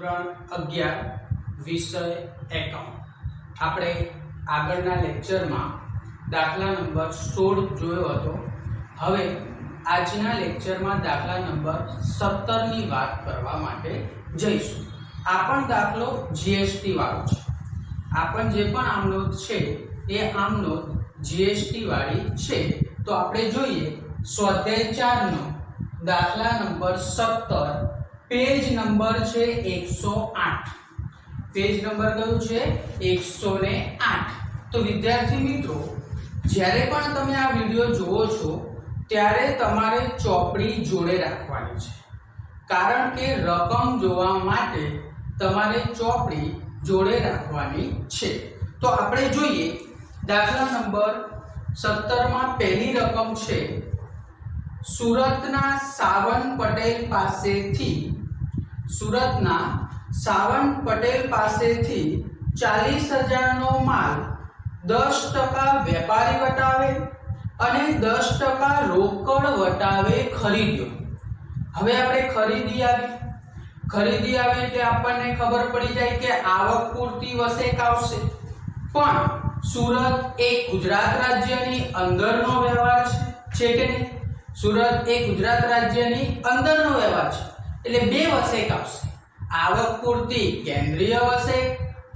પ્રકરણ 11 વિષય એકાઉન્ટ। આપણે આગળના લેક્ચરમાં દાખલા નંબર 16 જોયો હતો। હવે આજના લેક્ચરમાં દાખલા નંબર 17 ની વાત કરવા માટે જઈશું। આ પણ દાખલો જીએસટી વાળો છે। આ પણ જે પણ આમનોંધ છે એ આમનોંધ જીએસટી વાળી છે। તો આપણે જોઈએ સ્વાધ્યાય 4 નો દાખલા નંબર 17, पेज नंबर छे 108। पेज नंबर कयो छे 108। तो विद्यार्थी मित्रों, ज्यारे पण तमे आ विडियो जोवो छो त्यारे तमारे चोपड़ी जोड़े राखवानी छे, कारण के रकम जोवा माटे तमारे चोपड़ी जोड़े राखवानी छे। तो आपणे जोईए दाखला नंबर 17 में पहली रकम छे सूरतना सावन पटेल पासेथी सूरतना सावन पटेल पासेथी 40,000 नो माल 10% वेपारी वटावे अने 10% रोकड़ वटावे खरीद्यो। हवे आपणे खरीदी आवे એટલે આપણને ખબર પડી જાય કે આવક પૂરતી વસેક આવશે, પણ સુરત એ ગુજરાત રાજ્યની અંદરનો વ્યવહાર છે કે નહીં? सूरत एक गुजरात राज्यनी अंदरनो व्यवहार छे એટલે બે વસેક આવશે। આવક પૂરતી કેન્દ્રીય વસેક,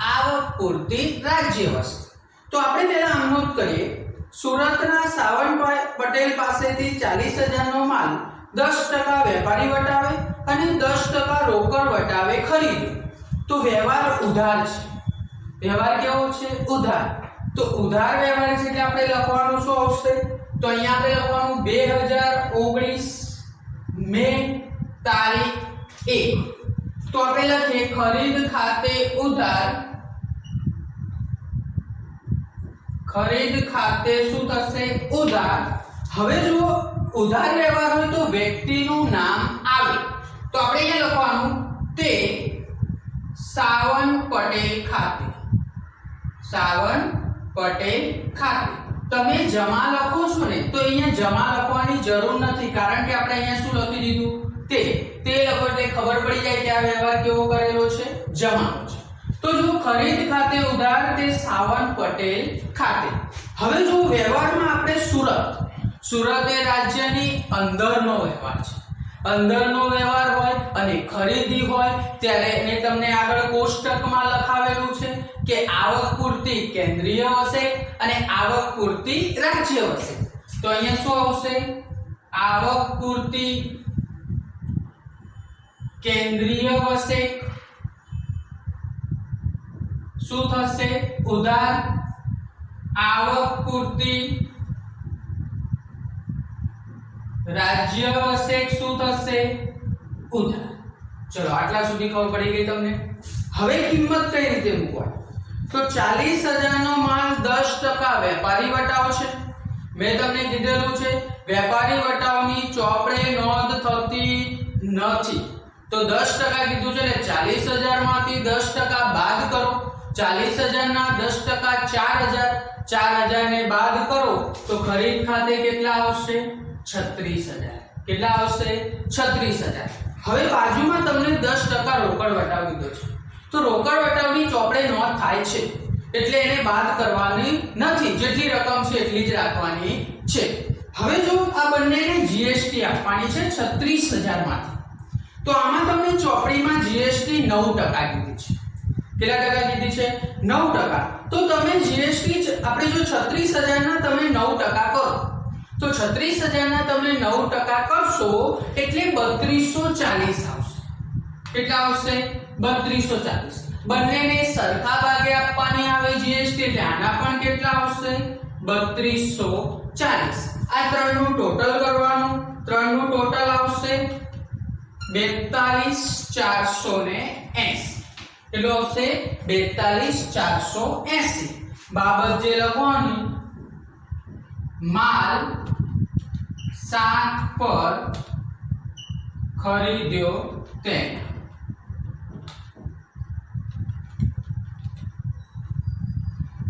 આવક પૂરતી રાજ્ય વસેક। તો આપણે પહેલા અનુમત કરીએ સુરતના સાવન પટેલ પાસેથી 40,000 નો માલ 10% વેપારી વટાવે અને 10% રોકડ વટાવે ખરીદે। તો વ્યવહાર ઉધાર છે। વ્યવહાર કેવો છે? ઉધાર। તો ઉધાર વ્યવહાર છે એટલે આપણે લખવાનું શું આવશે? तो अहींया आपणे लखवानुं 2019 मे तारीख 1। तो आपणे लखीए खरीद खाते उधार, खरीद खाते शुं थशे? उधार। हवे जो उधार व्यवहार होय तो व्यक्तिनुं नाम आवे, तो आपणे अहींया लखवानुं ते सावन पटेल खाते, सावन पटेल खाते। તમે જમા લખો છો ને તો અહીંયા જમા લખવાની જરૂર નથી, કારણ કે આપણે અહીંયા શું લખી દીધું? તે લખો એટલે ખબર પડી જાય કે આ વ્યવહાર કેવો કરેલો છે? જમાનો છે। તો જો ખરીદ ખાતે ઉધાર તે સાવન પટેલ ખાતે। હવે જો વ્યવહારમાં આપણે સુરત એ રાજ્યની અંદરનો વ્યવહાર છે, અંદરનો વ્યવહાર હોય અને ખરીદી હોય ત્યારે એને તમને આગળ કોષ્ટકમાં લખાવેલું છે કે આવક પૂરતી કેન્દ્રીય વસેક અને આવક પૂરતી રાજ્ય વસેક। તો અહીંયા શું આવશે? આવક પૂરતી કેન્દ્રીય વસેક શું થશે? ઉધાર। આવક પૂરતી राज्य वसेक शुं थशे? उधार। चलो आटला सुधी खबर पड़ी गई तमने। हवे किंमत कई रीते मूकवानी? तो 40,000 नो माल 10% वेपारी वटाव छे। मैं तमने कीधेलुं छे वेपारी वटावनी चोपड़े नोंध थती नथी, तो 10% कीधुं छे એટલે 40,000 मांथी 10% बाद करो। 40,000 ना 10% 4,000 ने बाद करो तो खरीद खाते केटला आवशे? 36,000। કેટલા આવશે? 36,000। હવે બાજુમાં તમને 10% રોકડ વટાવ દીધો છે, તો રોકડ વટાવની ચોપડે નોંધ થાય છે એટલે એને બાદ કરવાની નથી, જેટલી રકમ છે એટલી જ રાખવાની છે। હવે જો આ બંનેને જીએસટી આપવાની છે 36,000 માંથી, તો આમાં તમને ચોપડીમાં જીએસટી 9% દીધી છે। કેટલા ટકા દીધી છે? 9%। તો તમે જીએસટી આપણે જો 36,000 ના તમે 9% કરો तो 36,000 ना तमे 9% करशो એટલે 3240 આવશે। કેટલા આવશે? 3240। બંનેને સરખા ભાગે આપવાની આવે જીએસટી એટલે આના પણ કેટલા આવશે? 3240। આ ત્રણનું ટોટલ કરવાનું, ત્રણનું ટોટલ આવશે 42,480। કેટલું આવશે? 42,480। બાબત જે લખવાની माल 7 पर खरीद्यो तेना।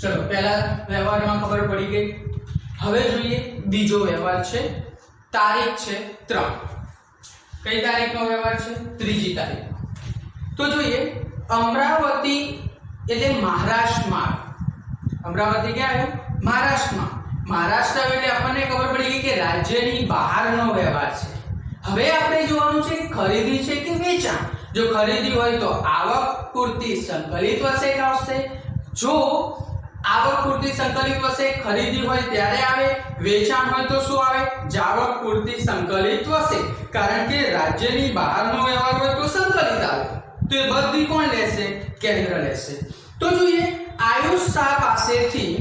चलो पहला व्यवहार में खबर पड़ी गई। हवे જોઈએ બીજો વ્યવહાર છે, તારીખ છે 3। કઈ તારીખનો વ્યવહાર છે? ત્રીજી તારીખ। तो જોઈએ અમરાવતી એટલે મહારાષ્ટ્રમાં, અમરાવતી ક્યાં આવ્યું? મહારાષ્ટ્રમાં. મહારાષ્ટ્ર એટલે આપણને ખબર પડી ગઈ કે રાજ્યની બહારનો વ્યવહાર છે. હવે આપણે જોવાનું છે કે ખરીદી છે કે વેચાણ. જો ખરીદી હોય તો આવક પૂરતી સંકલિત વસેક આવશે. જો આવક પૂરતી સંકલિત વસેક ખરીદી હોય ત્યારે આવે, વેચાણ હોય તો શું આવે? જાવક પૂરતી સંકલિત વસેક. કારણ કે રાજ્યની બહારનો વ્યવહાર હોય તો સંકલિત આવે. તો એ બધી કોણ લેશે? કેન્દ્ર લેશે. તો જોઈએ, આયુષ શાહ પાસેથી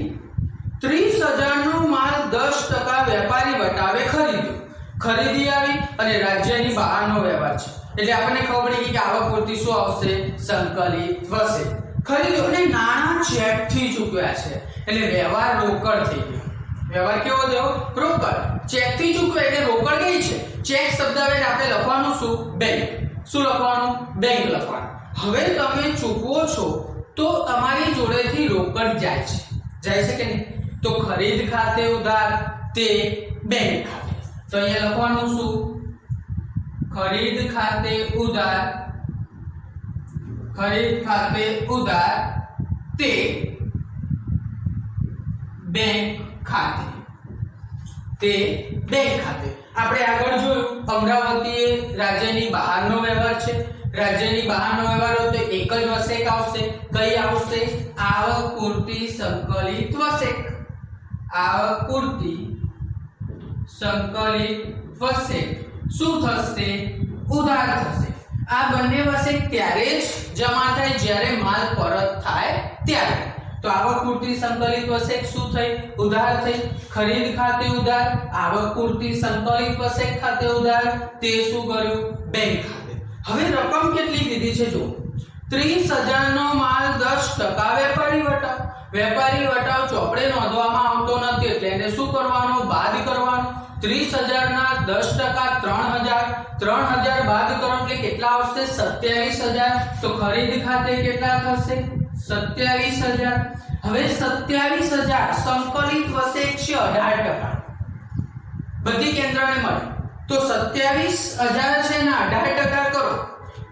30,000 નો માલ 10% વેપારી વટાવે ખરીદ્યો. ખરીદી આવી અને રાજ્યની બહારનો વ્યવહાર છે એટલે આપણને ખબર પડી કે આવક પૂરતી શું આવશે? સંકલિત વસેક. ખરીદ્યો અને નાણાં ચેક થી ચૂકવ્યા છે એટલે વ્યવહાર રોકડ થઈ ગયો. વ્યવહાર કેવો થયો? રોકડ. ચેક થી ચૂકવ્યા એટલે રોકડ ગઈ છે. ચેક શબ્દ આવે એટલે આપણે લખવાનું શું? બેંક. શું લખવાનું? બેંક લખવાનું. હવે તમે ચૂકવો છો તો તમારી જોડેથી રોકડ જાય છે. જાય છે કે નહીં? તો ખરીદ ખાતે ઉધાર તે બેંક ખાતે. તો અહીંયા લખવાનું શું? ખરીદ ખાતે ઉધાર, ખરીદ ખાતે ઉધાર તે બેંક ખાતે, તે બેંક ખાતે. આપણે આગળ જોયું અમરાવતી એ રાજ્યની બહારનો વ્યવહાર છે. રાજ્યની બહારનો વ્યવહાર હોય તો એક જ વસેક આવશે. કઈ આવશે? આવક પૂરતી સંકલિત વસેક. આવક પૂરતી સંકલિત વસેક શું થશે? ઉધાર થશે. આ બંને વસેક ત્યારે જ જમા થાય જ્યારે માલ પરત થાય ત્યારે. તો આવક પૂરતી સંકલિત વસેક શું થઈ? ઉધાર થઈ. ખરીદ ખાતે ઉધાર, આવક પૂરતી સંકલિત વસેક ખાતે ઉધાર, તે શું કર્યું? બેંક ખાતે. હવે રકમ કેટલી લીધી છે જો? 30,000 નો માલ 10% વેપારી વટાવ. વેપારી વટાવ ચોપડે નોંધવામાં આવતો નથી એટલે એને શું કરવાનું? બાદ કરવાનું. 30,000 ના 10% 3,000. 3,000 બાદ કરો એટલે કેટલા આવશે? 27,000. તો ખરીદ ખાતે કેટલા થશે? 27,000. હવે 27,000 સંકલિત વસેક છે 18%. બધી કેન્દ્રને મળે તો 27,000 છે ને 18% કરો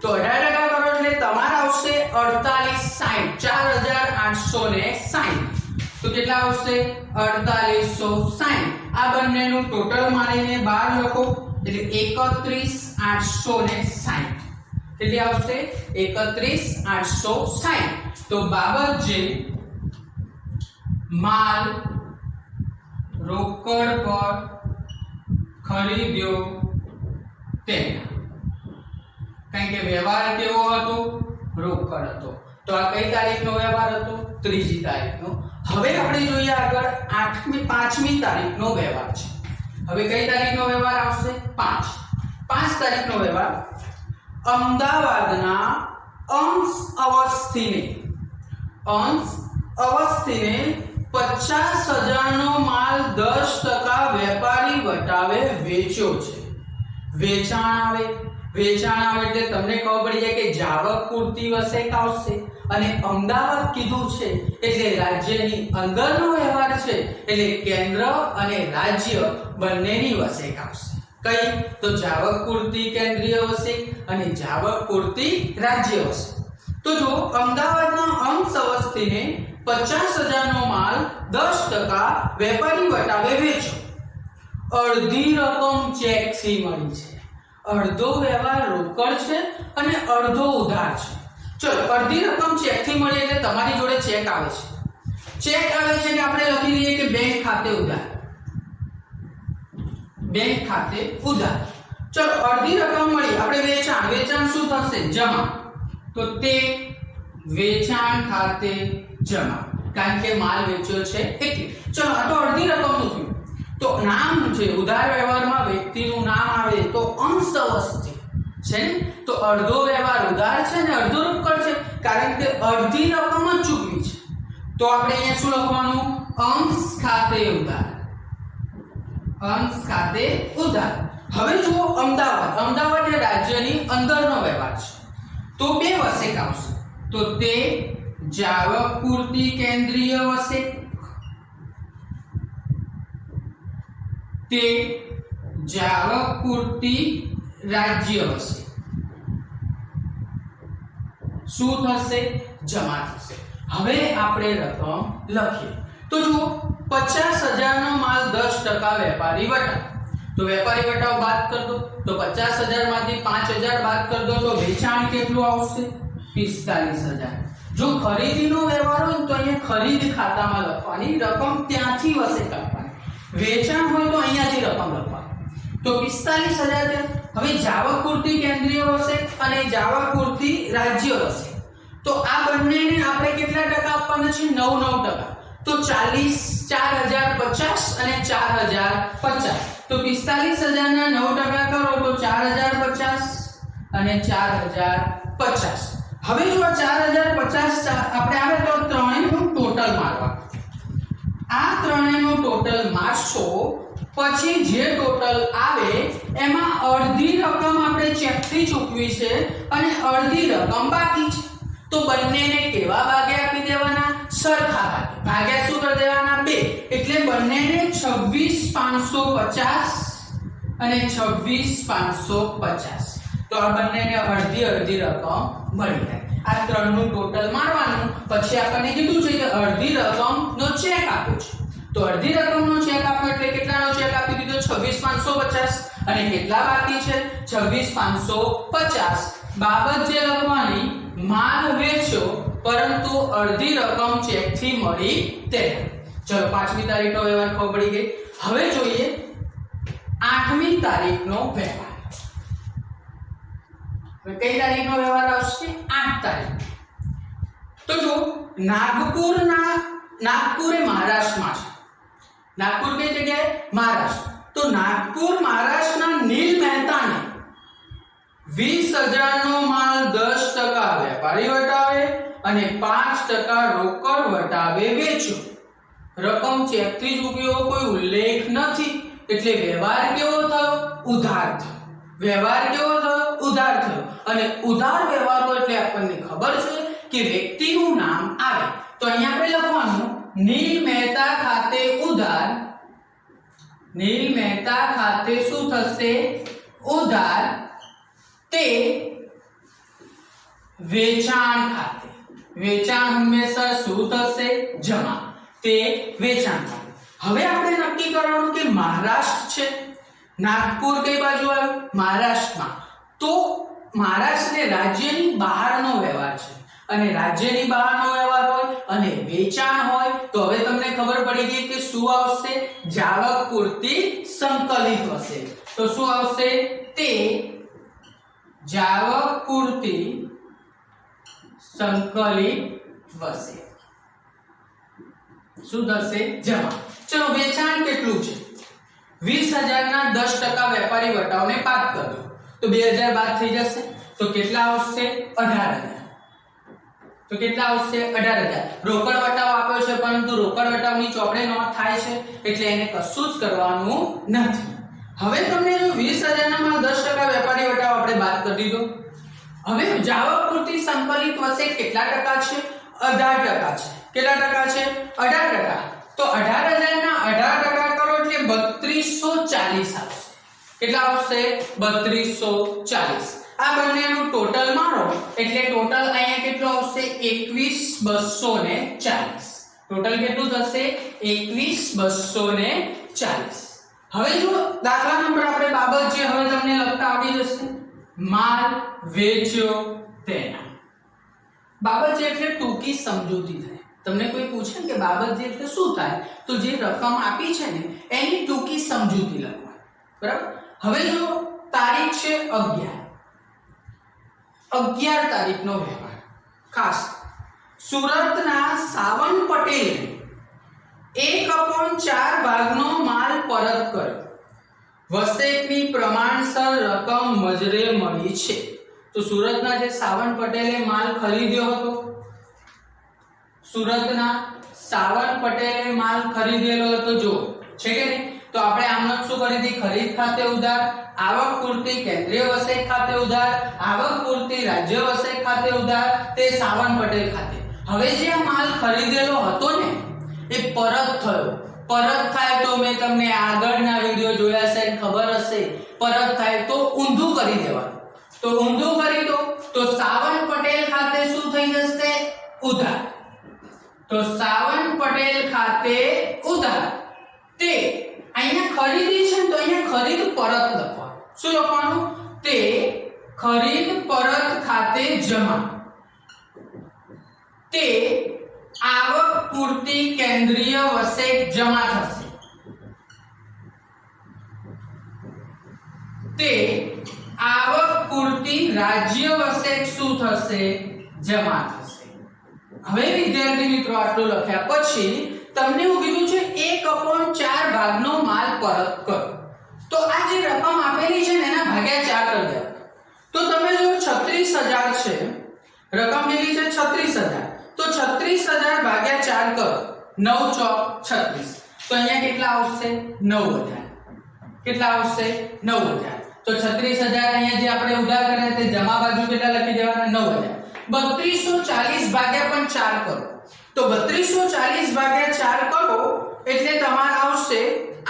તો 18% કરો એટલે તમારા આવશે 48,60. 4,860. તો કેટલા આવશે? 4,860. આ બંનેનું ટોટલ મારીને 12 લખો એટલે 31,860. કેટલી આવશે? 31,860. તો બાબત જે માલ રોકડ પર ખરીદ્યો તેના, કારણ કે વ્યવહાર કેવો હતો? રોકડ હતો. તો આ કઈ તારીખનો વ્યવહાર હતો? 3જી તારીખનો. હવે આપણે જોઈએ આગળ 5મી તારીખનો વ્યવહાર છે. હવે કઈ તારીખનો વ્યવહાર આવશે? 5 તારીખનો વ્યવહાર. અમદાવાદના અંશ અવસ્થીને 50,000 નો માલ 10% વેપારી વટાવે વેચ્યો છે. વેચાણ આવે એટલે તમને ખબર પડી જાય કે જાવક પૂરતી વસેક આવશે અને અમદાવાદ કીધું છે એટલે રાજ્યની અંદરનો વ્યવહાર છે એટલે કેન્દ્ર અને રાજ્ય બંનેની વસેક આવશે. કઈ? તો જાવક પૂરતી કેન્દ્રીય વસેક અને જાવક પૂરતી રાજ્ય વસેક. તો જો અમદાવાદના અંશ અવસ્થીને 50,000 નો માલ 10% વેપારી વટાવે વેચ્યો. અડધી રકમ ચેક થી મળી છે. અડધો વ્યવહાર રોકડ છે અને અડધો ઉધાર છે. ચલો, અડધી રકમ ચેક થી મળી એટલે તમારી જોડે ચેક આવે છે. ચેક આવે છે કે આપણે લખી દઈએ કે બેંક ખાતે ઉધાર. બેંક ખાતે ઉધાર. ચલો, અડધી રકમ મળી. આપણે વેચાણ શું થશે? જમા. તો તે વેચાણ ખાતે જમા, કારણ કે માલ વેચ્યો છે એટલે. ચલો, આ તો અડધી રકમનું થયું. તો નામ છે ઉધાર વ્યવહારમાં વ્યક્તિનું નામ આવે તો અંશ અવસ્થી છે ને. તો અડધો વ્યવહાર ઉધાર છે ને અડધો રોકડ છે કારણ કે અડધી રકમ જ ચૂકવી છે. તો આપણે અહીંયા શું લખવાનું? અંશ ખાતે ઉધાર. અંશ ખાતે ઉધાર. હવે જુઓ અમદાવાદ એ રાજ્યની અંદરનો વ્યવહાર છે તો બે વસેક આવશે. તો તે જાવક પૂરતી કેન્દ્રીય વસેક, તે જાવક પૂરતી રાજ્ય વસેક. શું થશે? જમા થશે. હવે આપણે રકમ લખીએ. તો જુઓ 50,000 નો માલ 10% વેપારી વટાવ. તો વેપારી વટાવ બાદ કર દો તો 50,000 માંથી 5,000 બાદ કર દો તો વેચાણ કેટલું આવશે? 45,000. જો ખરીદીનો વ્યવહાર હોય તો અહીંયા ખરીદ ખાતામાં લખવાની, રકમ ત્યાંથી વસે કરવાની. વેચાણ હોય તો અહીંયાથી રકમ લખવાની. તો 45,000. હવે જાવક પૂર્તિ કેન્દ્રીય વસે અને જાવક પૂર્તિ રાજ્ય વસે. તો આ બંનેને આપણે કેટલા ટકા આપવાના છે? 9%. તો 4,050 અને 4,050. તો 45,000 ના 9% કરો તો 4,050 અને 4,050. હવે જો આ 4,050 આપણે આવે તો ત્રણેયનું ટોટલ મારવા. આ ત્રણેયનું ટોટલ મારશો પછી જે ટોટલ આવે એમાં અડધી રકમ આપણે ચેકથી ચૂકવી છે અને અડધી રકમ બાકી છે. તો બંનેને કેવા ભાગે આપી દેવાના? સરખા ભાગે. ભાગ્યા શું કરી દેવાના? 2. એટલે બંનેને 26,550 અને 26,550. તો આ બંનેને અડધી અડધી રકમ મળી જાય. આ ત્રણનું ટોટલ મારવાનું. પછી આપણને કીધું છે કે અડધી રકમનો ચેક આપ્યો છે. તો અડધી રકમનો ચેક આપ્યો એટલે કેટલાનો ચેક આપી દીધો? 26,550. અને કેટલા બાકી છે? 26,550. બાબત જે લખવાની, માલ વેચ્યો પરંતુ અડધી રકમ ચેકથી મળી તે. ચલો 5મી તારીખનો વ્યવહાર ખબર પડી ગઈ. હવે જોઈએ 8મી તારીખનો વ્યવહાર. કઈ તારીખનો વ્યવહાર આવશે? 8 તારીખ. તો જો નાગપુર એ મહારાષ્ટ્રમાં છે. નાગપુર કઈ જગ્યાએ? મહારાષ્ટ્ર. તો નાગપુર મહારાષ્ટ્રના નીલ મહેતાને 20,000 નો માલ 10% વેપારી વટાવે અને 5% રોકડ વટાવે વેચ્યો. રકમ ચેકથી ચૂકવ્યો કોઈ ઉલ્લેખ નથી. એટલે વ્યવહાર કેવો થયો? ઉધાર થયો. વ્યવહાર કેવો થયો? ઉધાર થયો. અને ઉધાર વ્યવહારો એટલે આપણને ખબર છે કે વ્યક્તિનું નામ આવે. તો અહીંયા આપણે લખવાનું નીલ મહેતા ખાતે ઉધાર. નીલ મહેતા ખાતે શું થશે? ઉધાર. તે વેચાણ ખાતે. વેચાણ હંમેશા શું થશે? જમા. તે વેચાણ ખાતે. હવે આપણે નક્કી કરવાનું કે મહારાષ્ટ્ર છે. નાગપુર કઈ બાજુ આવ્યું? મહારાષ્ટ્રમાં. તો મહારાષ્ટ્ર રાજ્યની બહારનો વ્યવહાર છે અને રાજ્યની બહારનો વ્યવહાર હોય અને વેચાણ હોય તો હવે તમને ખબર પડી ગઈ કે શું આવશે? જાવક પૂર્તિ સંકલિત વસે. તો શું આવશે? તે જાવક પૂર્તિ સંકલિત વસે. શું થશે? જમા. ચલો વેચાણ કેટલું છે? 20,000 ના 10% વેપારી વટાવને બાદ કરજો તો 2,000 બાદ થઈ જશે. તો કેટલા આવશે? 18,000. તો કેટલા આવશે? 18,000. રોકડ વટાવ આપ્યો છે પરંતુ રોકડ વટાવની ચોપડે નોટ થાય છે એટલે એને કશું જ કરવાનું નથી. હવે તમને જો 20,000 ના માલ 10% વેપારી વટાવ આપણે બાદ કરી દીધો. હવે જાવક પૂર્તિ સંકલિત વસે કેટલા ટકા છે? 18% છે. કેટલા ટકા છે? 18%. તો 18,000 ના 18% કરો એટલે 3240 આવશે. કેટલા આવશે? 3240. આ બંનેનું ટોટલ મારો એટલે ટોટલ અહીંયા કેટલું આવશે? 21,240. ટોટલ કેટલું થશે? 21,240. હવે જો દાખલા નંબર આપણે બાબત જે હવે તમને લખતા આવડી જશે. માલ વેચ્યો તેના. બાબત જે એટલે ટૂંકી સમજૂતી થાય. તમને કોઈ પૂછે કે બાબત જે એટલે શું થાય તો જે રકમ આપી છે ને એની ટૂંકી સમજૂતી લખવાની. બરાબર. હવે જો તારીખ છે 11 તારીખનો વ્યવહાર. ખાસ સુરતના સાવન પટેલે 1/4 ભાગનો માલ પરત કર્યો. વસેકની પ્રમાણસર રકમ મજરે મળી છે. તો સુરતના જે સાવન પટેલે માલ ખરીદ્યો હતો, સુરતના સાવન પટેલે માલ ખરીદેલો હતો જો છે કે નહીં? તો આપણે આમનો શું કરી દી? ખરીદ ખાતે ઉધાર, આવક પૂર્તિ કેન્દ્રીય વસેક ખાતે ઉધાર, આવક પૂર્તિ રાજ્ય વસેક ખાતે ઉધાર, તે સાવન પટેલ ખાતે. હવે જે આ માલ ખરીદેલો હતો ને એ પરત થયો. પરત થાય તો મેં તમને આગળના વિડિયો જોયા છે, ખબર હશે. પરત થાય તો ઊંધું કરી દેવાનું. તો ઊંધું કરી દો તો સાવન પટેલ ખાતે શું થઈ જશે? ઉધાર. તો સાવન પટેલ ખાતે ઉધાર. તે અહીંયા ખરીદી છે તો અહીંયા ખરીદ પરત લખવાનું. શું લખવાનું? તે ખરીદ પરત ખાતે જમા. તે આવક પૂરતી કેન્દ્રીય વસેક જમા થશે. તે આવક પૂરતી રાજ્ય વસેક શું થશે? જમા થશે. હવે વિદ્યાર્થી મિત્રો આટલું લખ્યા પછી તમને એવું કીધું છે 1/4 ભાગનો માલ પરત કરો. તો આ જે રકમ આપેલી છે ને એના ભાગ્યા 4 કરી દેવા. તો તમે જો 36000 છે, રકમ કેટલી છે? 36000. તો 36000 ભાગ્યા 4 કરો. 9 ચોક 36. તો અહીંયા કેટલા આવશે? 9000. કેટલા આવશે? 9000. તો 36000 અહીંયા જે આપણે ઉધાર કર્યા તે જમા બાજુ કેટલા લખી દેવાના? 9000. 3240 ભાગ્યા પણ 4 કરો. તો 3240 ભાગ્યા 4 કરો એટલે તમારે આવશે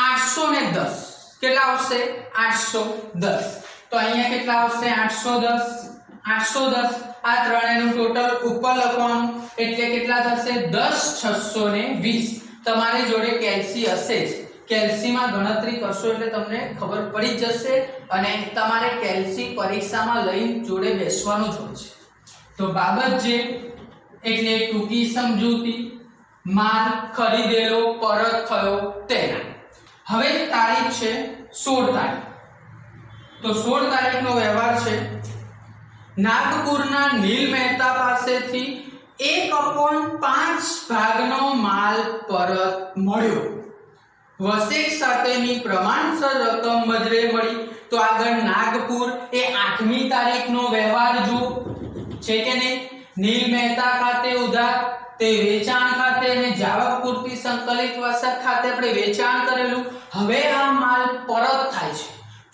810. કેટલા આવશે? 810. તો અહીંયા કેટલા આવશે? 810. 810. આ ત્રણેયનું ટોટલ ઉપર લખવાનું એટલે કેટલા થશે? 10620. તમારી જોડે કેલ્સી હશે જ. કેલ્સીમાં ગણતરી કરશો એટલે તમને ખબર પડી જશે અને તમારે કેલ્સી પરીક્ષામાં લઈને જોડે બેસવાનું જ હોય છે. તો બાબત જે એટલે ટૂંકી સમજૂતી, માલ ખરીદેલો પરત થયો તેના. હવે તારીખ છે 16 તારીખ. તો 16 તારીખનો વ્યવહાર છે. નાગપુરના નીલ મહેતા પાસેથી 1/5 ભાગનો માલ પરત મળ્યો. વસેક સાથેની પ્રમાણસર રકમ બજરે મળી. તો આગળ નાગપુર એ 8મી તારીખનો વ્યવહાર જો છે કે નહીં? નીલ મહેતા ખાતે ઉધાર, તે વેચાણ ખાતે અને જાવક પૂરતી સંકલિત વસત ખાતે આપણે વેચાણ કરેલું. હવે આ માલ પરત થાય છે.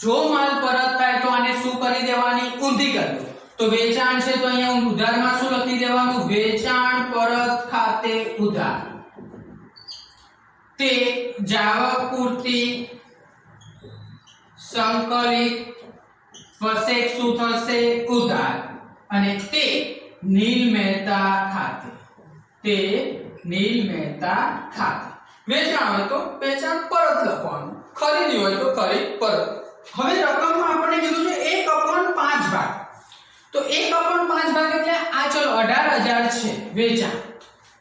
જો માલ પરત થાય તો આને શું કરી દેવાની? ઊંધી કરી દો. તો વેચાણ છે તો અહીંયા ઉધારમાં શું લખી દેવાનું? વેચાણ પરત ખાતે ઉધાર. તે જાવક પૂરતી સંકલિત વસેક શું થશે? ઉધાર. અને તે નીલ મહેતા ખાતે. તે નીલ મહેતા ખાતે. વેચાણ હોય તો વેચાણ પરત લખવાનું, ખરીદી હોય તો ખરીદ પરત. હવે રકમમાં આપણે કીધું છે 1/5 ભાગ. તો 1/5 ભાગ એટલે આ ચલો 18000 છે વેચાણ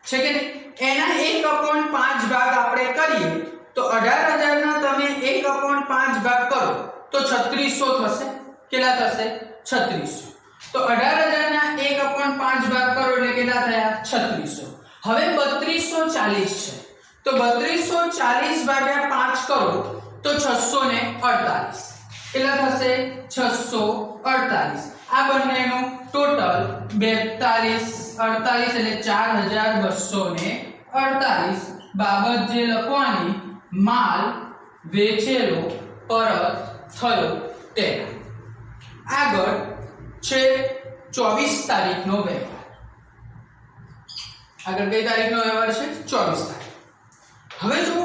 છે કે નહીં? એના 1/5 ભાગ આપણે કરીએ તો 18000 ના તમે 1/5 ભાગ કરો તો 3600 થશે. કેટલા થશે? 3600. તો 18000 ના 1/5 ભાગ કરો એટલે કેટલા થયા? 3600. હવે 3240 છે. તો 3240 ભાગ્યા 5 કરો તો 648. કેટલા થશે? 648. આ બંનેનું ટોટલ 4248 એટલે 4248. બાબત જે લખવાની માલ વેચેલો પરત થયો તેના. આગળ છે 24 તારીખનો વ્યવહાર. આગળ કઈ તારીખનો વ્યવહાર છે? 24 તારીખ. હવે જો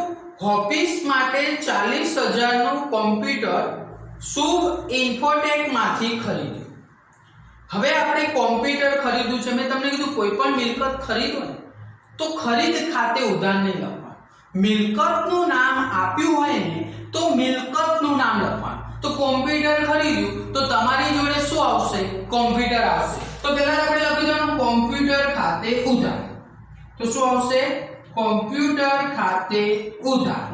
ઓફિસ માટે 40000 નું કોમ્પ્યુટર શુભ ઇન્ફોટેક માંથી ખરીદ્યું. હવે આપણે કોમ્પ્યુટર ખરીદ્યું છે. મેં તમને કીધું કોઈ પણ મિલકત ખરીદો ને તો ખરીદ ખાતે ઉધાર નહીં લખવાનું. મિલકતનું નામ આપ્યું હોય ને તો મિલકતનું નામ લખવાનું. તો કોમ્પ્યુટર ખરીદ્યું તો તમારી જોડે શું આવશે? કોમ્પ્યુટર આવશે. તો પહેલા આપણે લખી દેવાનું કોમ્પ્યુટર ખાતે ઉધાર. તો શું આવશે? કોમ્પ્યુટર ખાતે ઉધાર.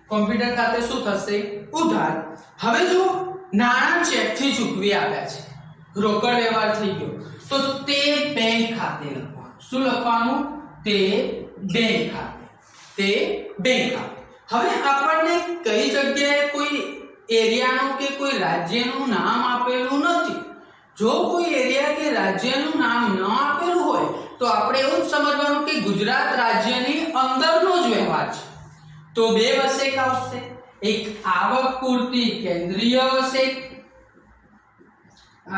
કોમ્પ્યુટર ખાતે શું થશે? ઉધાર. હવે જો નાણાં ચેક થી ચૂકવી આપ્યા છે, રોકડ વ્યવહાર થઈ ગયો, તો તે બેંક ખાતે લખવાનું. શું લખવાનું? તે બેંક ખાતે. તે બેંક ખાતે. હવે આપણને કઈ જગ્યાએ કોઈ એરિયાનું કે કોઈ રાજ્યનું નામ આપેલું નથી. જો કોઈ એરિયા કે રાજ્યનું નામ ન આપેલું હોય તો આપણે એવું જ સમજવાનું કે ગુજરાત રાજ્યની અંદરનો જ વ્યવહાર છે. તો બે વસેક આવશે. એક આવક પૂરતી કેન્દ્રીય વસેક.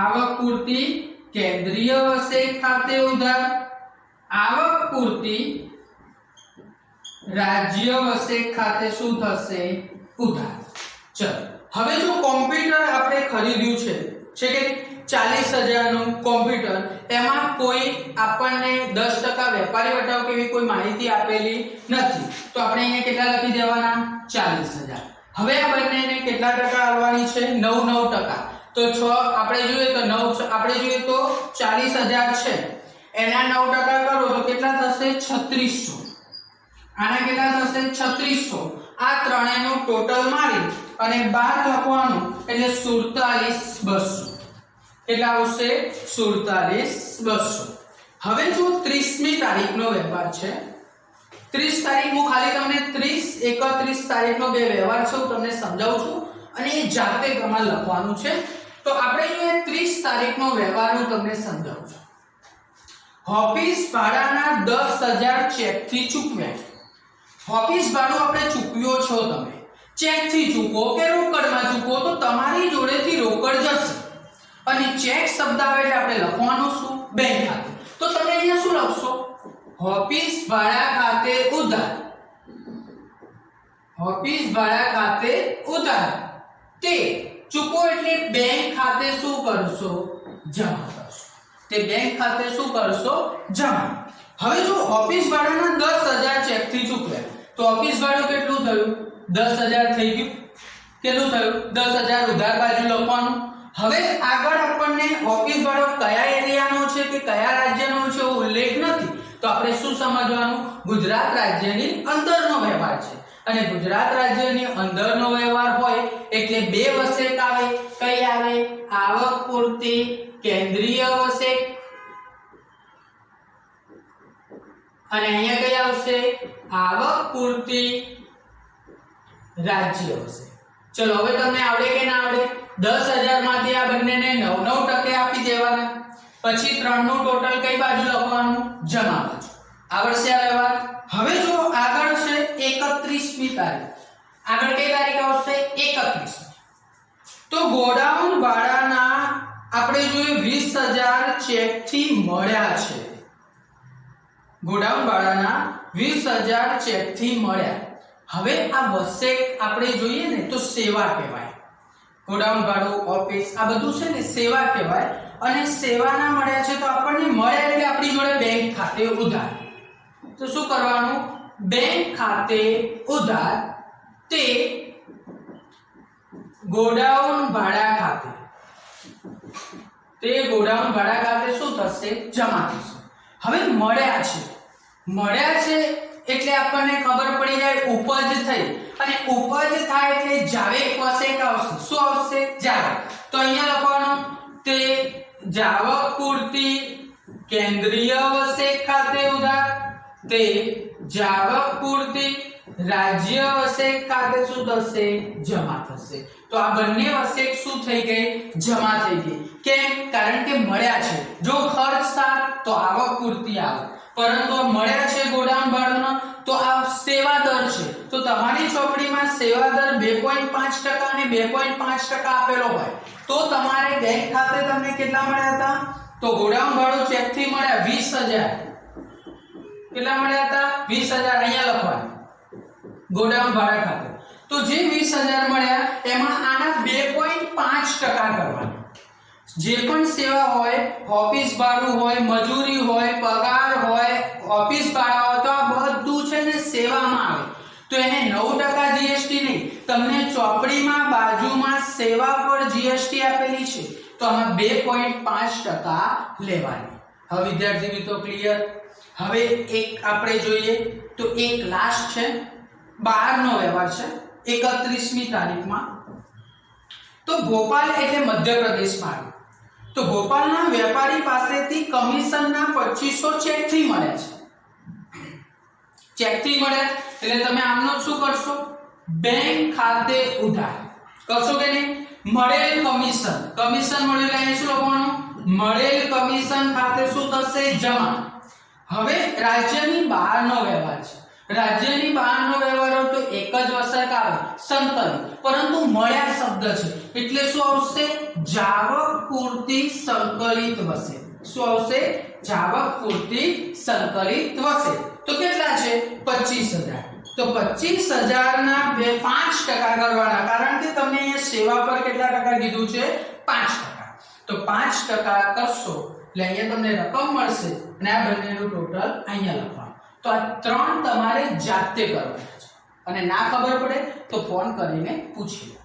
આવક પૂરતી કેન્દ્રીય વસેક ખાતે ઉધાર. આવક પૂરતી રાજ્ય વસેક ખાતે શું થશે? ઉધાર. ચલો હવે જો કોમ્પ્યુટર આપણે ખરીદ્યું છે કે 40,000 નું કોમ્પ્યુટર, એમાં કોઈ આપણને 10% વેપારી વટાવ કે એવી કોઈ માહિતી આપેલી નથી, તો આપણે અહીંયા કેટલા લખી દેવાના 40,000. હવે આ બંનેને કેટલા ટકા આવવાની છે 9%. તો 6 આપણે જોઈએ તો 9 આપણે જોઈએ તો 40,000 છે, એના 9% કરો તો કેટલા થશે 3600. આના કેટલા થશે 3600. આ ત્રણેયનું ટોટલ મારી અને 12 લખવાનું એટલે 47200. કેટલા આવશે 47200. હવે જો 30મી તારીખનો વ્યવહાર છે, 30 તારીખ હું ખાલી તમને 30 31 તારીખનો બે વ્યવહાર છે હું તમને સમજાવું છું અને એ જાતે તમારે લખવાનું છે. તો આપણે જોઈએ 30 તારીખનો વ્યવહાર હું તમને સમજાવું છું. ઓફિસ ભાડાના 10,000 ચેકથી ચૂકવ્યા. ઓફિસ ભાડું આપણે ચૂકવ્યો છો, તમે ચેકથી ચૂકવો કે રોકડમાં ચૂકવો તો તમારી જોડેથી રોકડ જશે અને ચેક શબ્દ આવે એટલે આપણે લખવાનું શું બેંક ખાતે. તો તમે અહીંયા શું લખશો ઓફિસ ભાડા ખાતે ઉધાર. ઓફિસ ભાડા ખાતે ઉધાર તે ચૂકવો એટલે બેંક ખાતે શું કરશો જમા કરશો. તે બેંક ખાતે શું કરશો જમા. હવે જો ઓફિસ ભાડાના 10,000 ચેકથી ચૂકવ્યા તો ઓફિસ ભાડું કેટલું થયું 10,000 થઈ ગયું. કેટલું થયું 10,000 ઉધાર બાજુ લખવાનું. હવે આગળ આપણને ઓફિસ ભાડો કયા એરિયાનો છે કે કયા રાજ્યનો છે ઉલ્લેખ નથી, તો આપણે શું સમજવાનું ગુજરાત રાજ્યની અંદરનો વ્યવહાર છે અને ગુજરાત રાજ્યની અંદરનો વ્યવહાર હોય એટલે બે વસેક આવે. કઈ આવે આવક પૂરતી કેન્દ્રીય વસેક અને અહીંયા કઈ આવશે આવક પૂરતી રાજ્ય વસેક. ચલો હવે તમને આવડે કે ના આવડે 10,000 માંથી આ બંનેને 9% આપી દેવાના, પછી 3 નું ટોટલ કઈ બાજુ લખવાનું જમા બાજુ. આવડશે આ વ્યવહાર. હવે જો આગળ છે 31મી તારીખ. આગળ કઈ તારીખ આવશે 31. તો ગોડાઉન ભાડાના આપણે જોઈએ 20,000 ચેકથી મળ્યા છે. ગોડાઉન ભાડાના 20,000 ચેકથી મળ્યા. હવે આ વસેક આપણે જોઈએ ને તો સેવા કહેવાય. ગોડાઉન ભાડું ઓફિસ આ બધું છે ને સેવા કહેવાય અને સેવાના મળ્યા છે તો આપણને મળ્યા એટલે આપણી જોડે બેંક ખાતે ઉધાર. તો શું કરવાનું બેંક ખાતે ઉધાર તે ગોડાઉન ભાડા ખાતે. તે ગોડાઉન ભાડા ખાતે શું થશે જમા થશે. હવે મળ્યા છે એટલે આપણને ખબર પડી જાય ઉપજ થઈ અને ઉપજ થાય એટલે જાવેક વસેક આવશે. શું આવશે જાવક. તો અહીંયા લખવાનું તે જાવક પૂરતી કેન્દ્રીય વસેક ખાતે ઉધાર તે જાવક પૂરતી રાજ્ય વસેક ખાતે શું થશે જમા થશે. તો આ બંને વસેક શું થઈ ગઈ જમા થઈ ગઈ. કેમ કારણ કે મળ્યા છે. જો ખર્ચ થાય તો આવક પૂરતી આવે, પરંતુ મળ્યા છે ગોડાઉન ભાડાનો તો આ સેવા દર છે. તો તમારી ચોપડીમાં સેવા દર 2.5% અને 2.5% આપેલો હોય તો તમારે બેંક ખાતે તમને કેટલા મળ્યા હતા તો ગોડાઉન ભાડું ચેકથી મળ્યા 20,000. કેટલા મળ્યા હતા 20,000 અહીંયા લખવાનું ગોડાઉન ભાડા ખાતે. તો જે 20,000 મળ્યા એમાં આના 2.5% કરવાના. જે પણ સેવા હોય ઓફિસ ભાડું હોય મજૂરી હોય પગાર હોય ઓફિસ ભાડા હોય તો આ બધું છે ને સેવામાં આવે. તો એને 9% જીએસટી નહીં, તમને ચોપડીમાં બાજુમાં સેવા પર જીએસટી આપેલી છે તો આમાં 2.5% લેવાની. હવે વિદ્યાર્થી મિત્રો ક્લિયર. હવે એક આપણે જોઈએ તો એક લાસ્ટ છે 12 નો વ્યવહાર છે 31મી તારીખમાં. તો ભોપાલ એટલે મધ્યપ્રદેશમાં આવ્યું. તો ભોપાલના વેપારી પાસેથી કમિશનના 2500 ચેકથી મળ્યા છે. ચેકથી મળ્યા એટલે તમે આમનો શું કરશો બેંક ખાતે ઉધાર કરશો કે નહીં. મળેલ કમિશન મળેલ અહીં શું લખવાનું મળેલ કમિશન ખાતે શું થશે જમા. હવે રાજ્યની બહારનો વ્યવહાર છે. રાજ્યની બહારનો વ્યવહાર હોય તો એક જ વસેક આવે સંકલિત, પરંતુ મળ્યા શબ્દ છે એટલે શું આવશે જાવક પૂરતી સંકલિત વસેક. શું આવશે જાવક પૂરતી સંકલિત વસેક. તો કેટલા છે 25,000. તો 25,000 ના 5% કરવાના કારણ કે તમને અહીંયા સેવા પર કેટલા ટકા કીધું છે 5%. તો 5% કરશો એટલે અહીંયા તમને રકમ મળશે અને આ બંનેનું ટોટલ અહીંયા લખવાનું. તો આ 3 તમારે જાતે કરવાના છે અને ના ખબર પડે તો ફોન કરીને પૂછી લો.